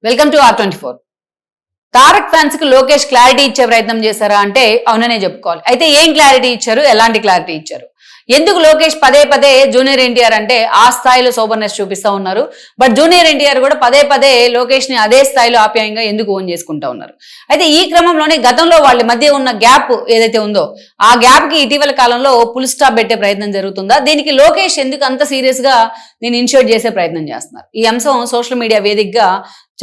Welcome to R24. Tarak fans కి Lokesh clarity ఇచ్చే ప్రయత్నం చేశారా అంటే అవుననే చెప్పుకోవాలి. అయితే ఏం క్లారిటీ ఇచ్చారు, ఎలాంటి క్లారిటీ ఇచ్చారు, ఎందుకు లోకేష్ పదే పదే జూనియర్ ఎన్టీఆర్ అంటే ఆ స్థాయిలో సోబర్నెస్ చూపిస్తా ఉన్నారు, బట్ జూనియర్ ఎన్టీఆర్ కూడా పదే పదే లోకేష్ ని అదే స్థాయిలో ఆప్యాయంగా ఎందుకు ఓన్ చేసుకుంటా ఉన్నారు. అయితే ఈ క్రమంలోనే గతంలో వాళ్ళ మధ్య ఉన్న గ్యాప్ ఏదైతే ఉందో ఆ గ్యాప్ కి ఇటీవల కాలంలో ఫుల్ స్టాప్ పెట్టే ప్రయత్నం జరుగుతుందా, దీనికి లోకేష్ ఎందుకు అంత సీరియస్ గా దీన్ని ఇనిషియేట్ చేసే ప్రయత్నం చేస్తున్నారు. ఈ అంశం సోషల్ మీడియా వేదికగా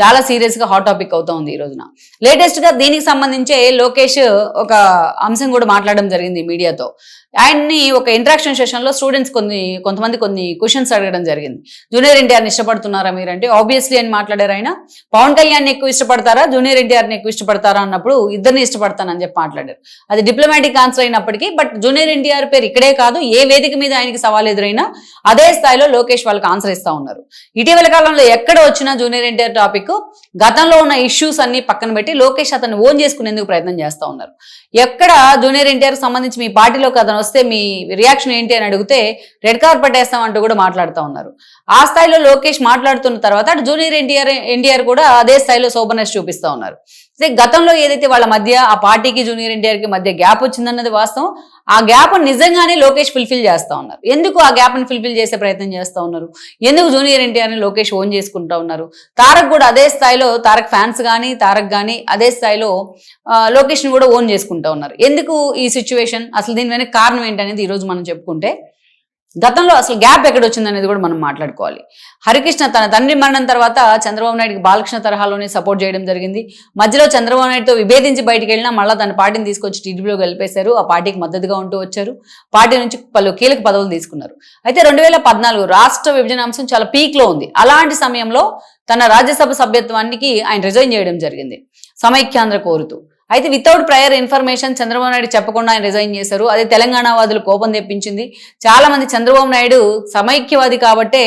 చాలా సీరియస్ గా హాట్ టాపిక్ అవుతా ఉంది ఈ రోజున. లేటెస్ట్ గా దీనికి సంబంధించే లోకేష్ ఒక అంశం కూడా మాట్లాడడం జరిగింది మీడియాతో. ఆయన్ని ఒక ఇంటరాక్షన్ సెషన్ లో స్టూడెంట్స్ కొంతమంది క్వశ్చన్స్ అడగడం జరిగింది. జూనియర్ ఎన్టీఆర్ని ఇష్టపడుతున్నారా మీరంటే ఆబ్వియస్లీ అని మాట్లాడారు ఆయన. పవన్ కళ్యాణ్ ఎక్కువ ఇష్టపడతారా, జూనియర్ ఎన్టీఆర్ని ఎక్కువ ఇష్టపడతారా అన్నప్పుడు ఇద్దరిని ఇష్టపడతానని చెప్పి మాట్లాడారు. అది డిప్లొమాటిక్ ఆన్సర్ అయినప్పటికీ బట్ జూనియర్ ఎన్టీఆర్ పేరు ఇక్కడే కాదు, ఏ వేదిక మీద ఆయనకి సవాల్ ఎదురైనా అదే స్థాయిలో లోకేష్ వాళ్ళకి ఆన్సర్ ఇస్తా ఉన్నారు. ఇటీవల కాలంలో ఎక్కడ వచ్చినా జూనియర్ ఎన్టీఆర్ టాపిక్ గతంలో ఉన్న ఇష్యూస్ అన్ని పక్కన పెట్టి లోకేష్ అతన్ని ఓన్ చేసుకునేందుకు ప్రయత్నం చేస్తా ఉన్నారు. ఎక్కడ జూనియర్ ఎన్టీఆర్ సంబంధించి మీ పార్టీలోకి అతను వస్తే మీ రియాక్షన్ ఏంటి అని అడిగితే రెడ్ కార్పెట్ వేస్తామంటూ కూడా మాట్లాడుతూ ఉన్నారు. ఆ స్థాయిలో లోకేష్ మాట్లాడుతున్న తర్వాత అటు జూనియర్ ఎన్టీఆర్ కూడా అదే స్థాయిలో సోబర్నెస్ చూపిస్తా ఉన్నారు. గతంలో ఏదైతే వాళ్ళ మధ్య ఆ పార్టీకి జూనియర్ ఎన్టీఆర్ కి మధ్య గ్యాప్ వచ్చిందన్నది వాస్తవం. ఆ గ్యాప్ నిజంగానే లోకేష్ ఫుల్ఫిల్ చేస్తా ఉన్నారు. ఎందుకు ఆ గ్యాప్ ని ఫుల్ఫిల్ చేసే ప్రయత్నం చేస్తా ఉన్నారు, ఎందుకు జూనియర్ ఎన్టీఆర్ ని లోకేష్ ఓన్ చేసుకుంటా ఉన్నారు, తారక్ కూడా అదే స్థాయిలో, తారక్ ఫ్యాన్స్ కానీ తారక్ కానీ అదే స్థాయిలో లోకేష్ ని కూడా ఓన్ చేసుకుంటా ఉన్నారు. ఎందుకు ఈ సిచ్యువేషన్, అసలు దీని వెనక కారణం ఏంటనేది ఈరోజు మనం చెప్పుకుంటే, గతంలో అసలు గ్యాప్ ఎక్కడ వచ్చిందనేది కూడా మనం మాట్లాడుకోవాలి. హరికృష్ణ తన తండ్రి మరణం తర్వాత చంద్రబాబు నాయుడుకి బాలకృష్ణ తరహాలోనే సపోర్ట్ చేయడం జరిగింది. మధ్యలో చంద్రబాబు నాయుడుతో విభేదించి బయటికి వెళ్ళినా మళ్ళీ తన పార్టీని తీసుకొచ్చి టీడీపీలో కలిపేశారు. ఆ పార్టీకి మద్దతుగా ఉంటూ వచ్చారు. పార్టీ నుంచి పలు కీలక పదవులు తీసుకున్నారు. అయితే 2014 రాష్ట్ర విభజన అంశం చాలా పీక్ లో ఉంది. అలాంటి సమయంలో తన రాజ్యసభ సభ్యత్వానికి ఆయన రిజైన్ చేయడం జరిగింది సమైక్యాంధ్ర కోరుతూ. అయితే without prior information Chandrababu Naidu చెప్పకుండా ఆయన రిజైన్ చేశారు. అదే తెలంగాణ వాదులు కోపం తెప్పించింది. చాలా మంది చంద్రబాబు నాయుడు సమైక్యవాది కాబట్టే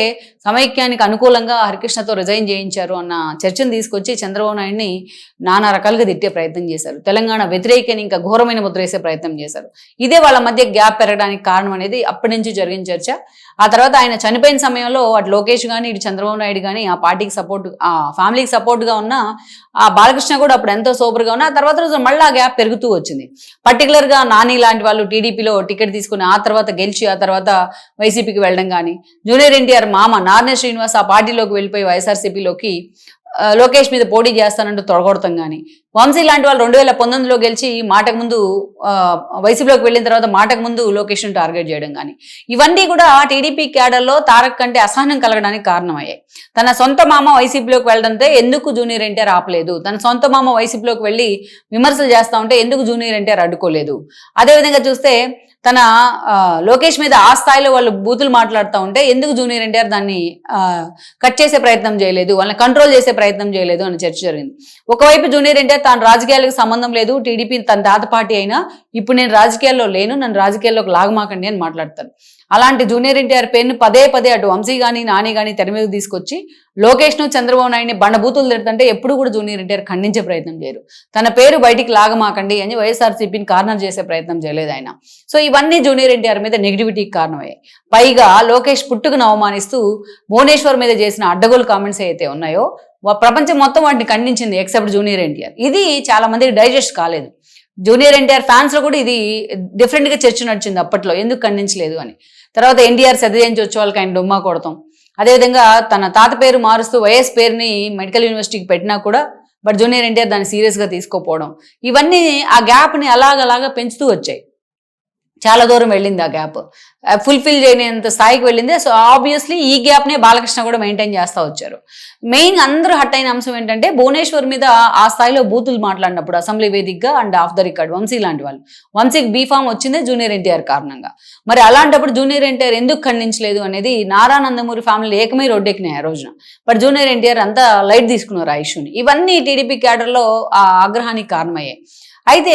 సమైక్యానికి అనుకూలంగా హరికృష్ణతో రిజైన్ చేయించారు అన్న చర్చను తీసుకొచ్చి చంద్రబాబు నాయుడిని నానా రకాలుగా తిట్టే ప్రయత్నం చేశారు. తెలంగాణ వ్యతిరేకని ఇంకా ఘోరమైన ముద్ర వేసే ప్రయత్నం చేశారు. ఇదే వాళ్ళ మధ్య గ్యాప్ పెరగడానికి కారణం అనేది అప్పటి నుంచి జరిగిన చర్చ. ఆ తర్వాత ఆయన చనిపోయిన సమయంలో అటు లోకేష్ కానీ ఇటు చంద్రబాబు నాయుడు కానీ ఆ పార్టీకి సపోర్ట్, ఆ ఫ్యామిలీకి సపోర్ట్గా ఉన్న ఆ బాలకృష్ణ కూడా అప్పుడు ఎంతో సూపర్గా ఉన్న. ఆ తర్వాత రోజు మళ్ళీ ఆ గ్యాప్ పెరుగుతూ వచ్చింది. పర్టికులర్గా నాని లాంటి వాళ్ళు టీడీపీలో టికెట్ తీసుకుని ఆ తర్వాత గెలిచి ఆ తర్వాత వైసీపీకి వెళ్ళడం కానీ, జూనియర్ ఎన్టీఆర్ మామ నారాయణ శ్రీనివాస్ ఆ పార్టీలోకి వెళ్ళిపోయి వైఎస్ఆర్సీపీలోకి లోకేష్ మీద పోటీ చేస్తానంటూ తొడగొడతాం కానీ, వంశీ లాంటి వాళ్ళు 2019లో గెలిచి మాటకు ముందు వైసీపీలోకి వెళ్ళిన తర్వాత మాటకు ముందు లోకేష్ను టార్గెట్ చేయడం కానీ, ఇవన్నీ కూడా టీడీపీ క్యాడర్లో తారక్ కంటే అసహనం కలగడానికి కారణమయ్యాయి. తన సొంత మామ వైసీపీలోకి వెళ్ళడంతో ఎందుకు జూనియర్ ఎన్టీఆర్ ఆపలేదు, తన సొంత మామ వైసీపీలోకి వెళ్ళి విమర్శలు చేస్తా ఉంటే ఎందుకు జూనియర్ ఎన్టీఆర్ అడ్డుకోలేదు. అదేవిధంగా చూస్తే తన లోకేష్ మీద ఆ స్థాయిలో వాళ్ళు బూతులు మాట్లాడుతూ ఉంటే ఎందుకు జూనియర్ ఎన్టీఆర్ దాన్ని కట్ చేసే ప్రయత్నం చేయలేదు, వాళ్ళని కంట్రోల్ చేసే ప్రయత్నం చేయలేదు అని చర్చ జరిగింది. ఒకవైపు జూనియర్ ఎన్టీఆర్ తాను రాజకీయాలకు సంబంధం లేదు, టీడీపీ తన తాత పార్టీ అయినా ఇప్పుడు నేను రాజకీయాల్లో లేను, నన్ను రాజకీయాల్లోకి లాగమాకండి అని మాట్లాడతారు. అలాంటి జూనియర్ ఎన్టీఆర్ పేరును పదే పదే అటు వంశీ కానీ నాని కానీ తెర మీద తీసుకొచ్చి లోకేష్ను చంద్రబాబు నాయుడిని బండబూతులు తిడుతుంటే ఎప్పుడు కూడా జూనియర్ ఎన్టీఆర్ ఖండించే ప్రయత్నం చేయరు. తన పేరు బయటికి లాగమాకండి అని వైఎస్ఆర్సీపీని కార్నర్ చేసే ప్రయత్నం చేయలేదు ఆయన. సో ఇవన్నీ జూనియర్ ఎన్టీఆర్ మీద నెగిటివిటీకి కారణమయ్యాయి. పైగా లోకేష్ పుట్టుకును అవమానిస్తూ భువనేశ్వర్ మీద చేసిన అడ్డగోలు కామెంట్స్ అయితే ఉన్నాయో ప్రపంచం మొత్తం వాటిని ఖండించింది ఎక్సెప్ట్ జూనియర్ ఎన్టీఆర్. ఇది చాలా మందికి డైజెస్ట్ కాలేదు. జూనియర్ ఎన్టీఆర్ ఫ్యాన్స్ లో కూడా ఇది డిఫరెంట్ గా చర్చ నడిచింది అప్పట్లో, ఎందుకు ఖండించలేదు అని. తర్వాత ఎన్టీఆర్ శతజయంతి ఉత్సవాలకు ఆయన డొమ్మా కొడతాం, అదేవిధంగా తన తాత పేరు మారుస్తూ వైఎస్ పేరుని మెడికల్ యూనివర్సిటీకి పెట్టినా కూడా బట్ జూనియర్ ఎన్టీఆర్ దాన్ని సీరియస్ గా తీసుకోపోవడం, ఇవన్నీ ఆ గ్యాప్ ని అలాగలాగా పెంచుతూ వచ్చాయి. చాలా దూరం వెళ్ళింది ఆ గ్యాప్, ఫుల్ఫిల్ చేయనంత స్థాయికి వెళ్ళింది. సో ఆబ్వియస్లీ ఈ గ్యాప్నే బాలకృష్ణ కూడా మెయింటైన్ చేస్తూ వచ్చారు. మెయిన్ అందరూ హట్ అయిన అంశం ఏంటంటే భువనేశ్వర్ మీద ఆ స్థాయిలో బూతులు మాట్లాడినప్పుడు అసెంబ్లీ వేదికగా and off the record Vamsi లాంటి వాళ్ళు, వంశీకి బీఫామ్ వచ్చిందే జూనియర్ ఎన్టీఆర్ కారణంగా. మరి అలాంటప్పుడు జూనియర్ ఎన్టీఆర్ ఎందుకు ఖండించలేదు అనేది నారా నందమూరి ఫ్యామిలీ ఏకమై రోడ్డెక్కినాయి ఆ రోజున. బట్ జూనియర్ ఎన్టీఆర్ అంతా లైట్ తీసుకున్నారు ఆ ఇష్యూని. ఇవన్నీ టీడీపీ క్యాడర్లో ఆ ఆగ్రహానికి కారణమయ్యాయి. అయితే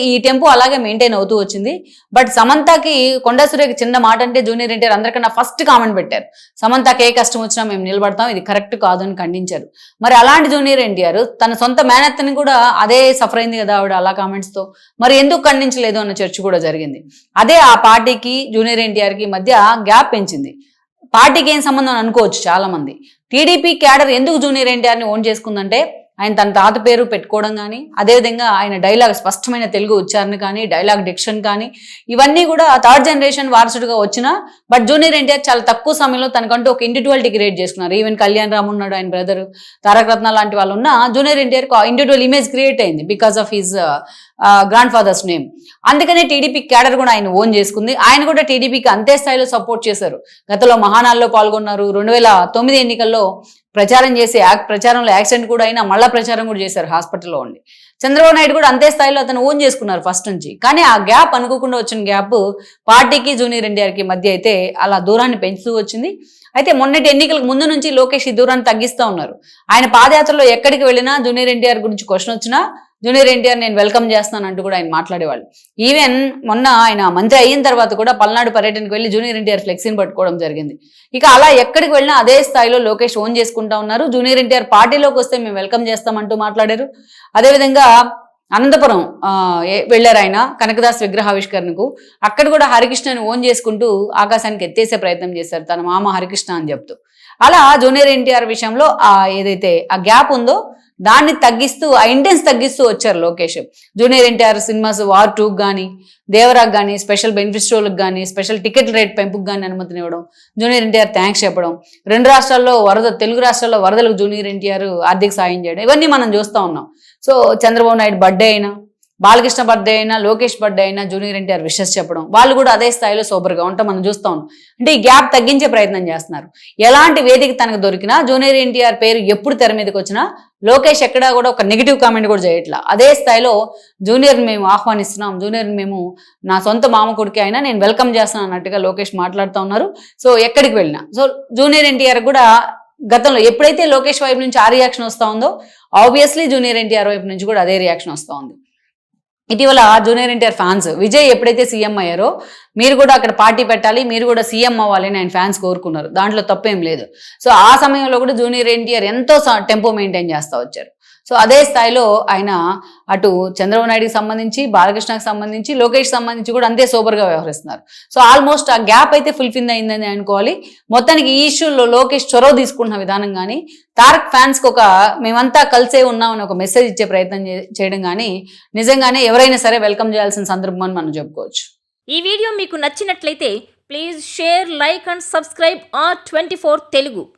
ఈ టెంపో అలాగే మెయింటైన్ అవుతూ వచ్చింది. బట్ సమంతకి కొండా సురేఖ చిన్న మాట అంటే జూనియర్ ఎన్టీఆర్ అందరికన్నా ఫస్ట్ కామెంట్ పెట్టారు, సమంతకి ఏ కష్టం వచ్చినా మేము నిలబడతాం, ఇది కరెక్ట్ కాదు అని ఖండించారు. మరి అలాంటి జూనియర్ ఎన్టీఆర్ తన సొంత మేనత్తని కూడా అదే సఫర్ అయింది కదా ఆవిడ అలా కామెంట్స్తో, మరి ఎందుకు ఖండించలేదు అన్న చర్చ కూడా జరిగింది. అదే ఆ పార్టీకి జూనియర్ ఎన్టీఆర్కి మధ్య గ్యాప్ పెంచింది. పార్టీకి ఏం సంబంధం అనుకోవచ్చు చాలా మంది. టీడీపీ క్యాడర్ ఎందుకు జూనియర్ ఎన్టీఆర్ని ఓన్ చేసుకుందంటే ఆయన తన తాత పేరు పెట్టుకోవడం కానీ, అదేవిధంగా ఆయన డైలాగ్ స్పష్టమైన తెలుగు ఉచ్చారణ కానీ, డైలాగ్ డిక్షన్ కానీ, ఇవన్నీ కూడా థర్డ్ జనరేషన్ వారసుడుగా వచ్చినా బట్ జూనియర్ ఎన్టీఆర్ చాలా తక్కువ సమయంలో తనకంటూ ఒక ఇండివిజువాలిటీ క్రియేట్ చేసుకున్నారు. ఈవెన్ కళ్యాణ్ రామ్ ఉన్నాడు, ఆయన బ్రదర్ తారక రత్న లాంటి వాళ్ళు ఉన్న junior NTR individual image create అయింది because of his grand father's name. అందుకనే టీడీపీ క్యాడర్ కూడా ఆయన ఓన్ చేసుకుంది. ఆయన కూడా టీడీపీకి అంతే స్థాయిలో సపోర్ట్ చేశారు. గతంలో మహానాల్లో పాల్గొన్నారు. 2009 ఎన్నికల్లో ప్రచారంలో యాక్సిడెంట్ కూడా అయినా మళ్ళా ప్రచారం కూడా చేశారు హాస్పిటల్లో ఉండి. చంద్రబాబు నాయుడు కూడా అంతే స్థాయిలో అతను ఓన్ చేసుకున్నారు ఫస్ట్ నుంచి. కానీ ఆ గ్యాప్ అనుకోకుండా వచ్చిన గ్యాప్ పార్టీకి జూనియర్ ఎన్టీఆర్కి మధ్య అయితే అలా దూరాన్ని పెంచుతూ వచ్చింది. అయితే మొన్నటి ఎన్నికలకు ముందు నుంచి లోకేష్ ఈ దూరాన్ని తగ్గిస్తూ ఉన్నారు. ఆయన పాదయాత్రలో ఎక్కడికి వెళ్ళినా జూనియర్ ఎన్టీఆర్ గురించి క్వశ్చన్ వచ్చినా జూనియర్ ఎన్టీఆర్ నేను వెల్కమ్ చేస్తాను అంటూ కూడా ఆయన మాట్లాడేవాళ్ళు. ఈవెన్ మొన్న ఆయన మంత్రి అయిన తర్వాత కూడా పల్నాడు పర్యటనకు వెళ్ళి జూనియర్ ఎన్టీఆర్ ఫ్లెక్సీని పట్టుకోవడం జరిగింది. ఇక అలా ఎక్కడికి వెళ్ళినా అదే స్థాయిలో లోకేష్ ఓన్ చేసుకుంటా ఉన్నారు. జూనియర్ ఎన్టీఆర్ పార్టీలోకి వస్తే మేము వెల్కమ్ చేస్తామంటూ మాట్లాడారు. అదేవిధంగా అనంతపురం వెళ్ళారు ఆయన కనకదాస్ విగ్రహావిష్కరణకు. అక్కడ కూడా హరికృష్ణని ఓన్ చేసుకుంటూ ఆకాశానికి ఎత్తేసే ప్రయత్నం చేశారు తన మామ హరికృష్ణ అని చెప్తూ. అలా జూనియర్ ఎన్టీఆర్ విషయంలో ఏదైతే ఆ గ్యాప్ ఉందో దాన్ని తగ్గిస్తూ ఆ ఇంటెన్స్ తగ్గిస్తూ వచ్చారు Lokesh. Junior NTR cinemas war 2కి కానీ, దేవరాకు కానీ, స్పెషల్ బెనిఫిట్ షోలకు కానీ, స్పెషల్ టికెట్ రేట్ పెంపుకు కానీ అనుమతినివ్వడం, జూనియర్ ఎన్టీఆర్ థ్యాంక్స్ చెప్పడం, తెలుగు రాష్ట్రాల్లో వరదలకు జూనియర్ ఎన్టీఆర్ ఆర్థిక సాయం చేయడం, ఇవన్నీ మనం చూస్తూ ఉన్నాం. సో చంద్రబాబు నాయుడు బర్త్డే అయినా, బాలకృష్ణ బర్త్డే అయినా, లోకేష్ బర్త్డే అయినా జూనియర్ ఎన్టీఆర్ విషెస్ చెప్పడం, వాళ్ళు కూడా అదే స్థాయిలో సూపర్గా ఉంటాం మనం చూస్తా ఉన్నాం. అంటే ఈ గ్యాప్ తగ్గించే ప్రయత్నం చేస్తున్నారు. ఎలాంటి వేదిక తనకు దొరికినా జూనియర్ ఎన్టీఆర్ పేరు ఎప్పుడు తెర మీదకి వచ్చినా లోకేష్ ఎక్కడా కూడా ఒక నెగిటివ్ కామెంట్ కూడా చేయట్లా. అదే స్థాయిలో జూనియర్ని మేము ఆహ్వానిస్తున్నాం, జూనియర్ని మేము నా సొంత మామ కొడుకు అయినా నేను వెల్కమ్ చేస్తాను అన్నట్టుగా లోకేష్ మాట్లాడుతూ ఉన్నారు. సో ఎక్కడికి వెళ్ళినా సో జూనియర్ ఎన్టీఆర్ కూడా గతంలో ఎప్పుడైతే లోకేష్ వైపు నుంచి ఆ రియాక్షన్ వస్తూ ఉందో ఆబ్వియస్లీ జూనియర్ ఎన్టీఆర్ వైపు నుంచి కూడా అదే రియాక్షన్ వస్తూ ఉంది. ఇటీవల జూనియర్ ఎన్టీఆర్ ఫ్యాన్స్ విజయ్ ఎప్పుడైతే సీఎం అయ్యారో మీరు కూడా అక్కడ పార్టీ పెట్టాలి, మీరు కూడా సీఎం అవ్వాలి అని ఆయన ఫ్యాన్స్ కోరుకున్నారు. దాంట్లో తప్పేం లేదు. సో ఆ సమయంలో కూడా జూనియర్ ఎన్టీఆర్ ఎంతో టెంపో మెయింటైన్ చేస్తూ వచ్చారు. సో అదే స్థాయిలో ఆయన అటు చంద్రబాబు నాయుడికి సంబంధించి, బాలకృష్ణకి సంబంధించి, లోకేష్ సంబంధించి కూడా అంతే సూపర్గా వ్యవహరిస్తున్నారు. సో ఆల్మోస్ట్ ఆ గ్యాప్ అయితే ఫుల్ఫిల్ అయిందని అనుకోవాలి. మొత్తానికి ఈ ఇష్యూలో లోకేష్ చొరవ తీసుకుంటున్న విధానం కానీ, తారక్ ఫ్యాన్స్కి మేమంతా కలిసే ఉన్నామని ఒక మెసేజ్ ఇచ్చే ప్రయత్నం చేయడం కానీ నిజంగానే ఎవరైనా సరే వెల్కమ్ చేయాల్సిన సందర్భం అని మనం చెప్పుకోవచ్చు. ఈ వీడియో మీకు నచ్చినట్లయితే please share, like and subscribe R24 Telugu.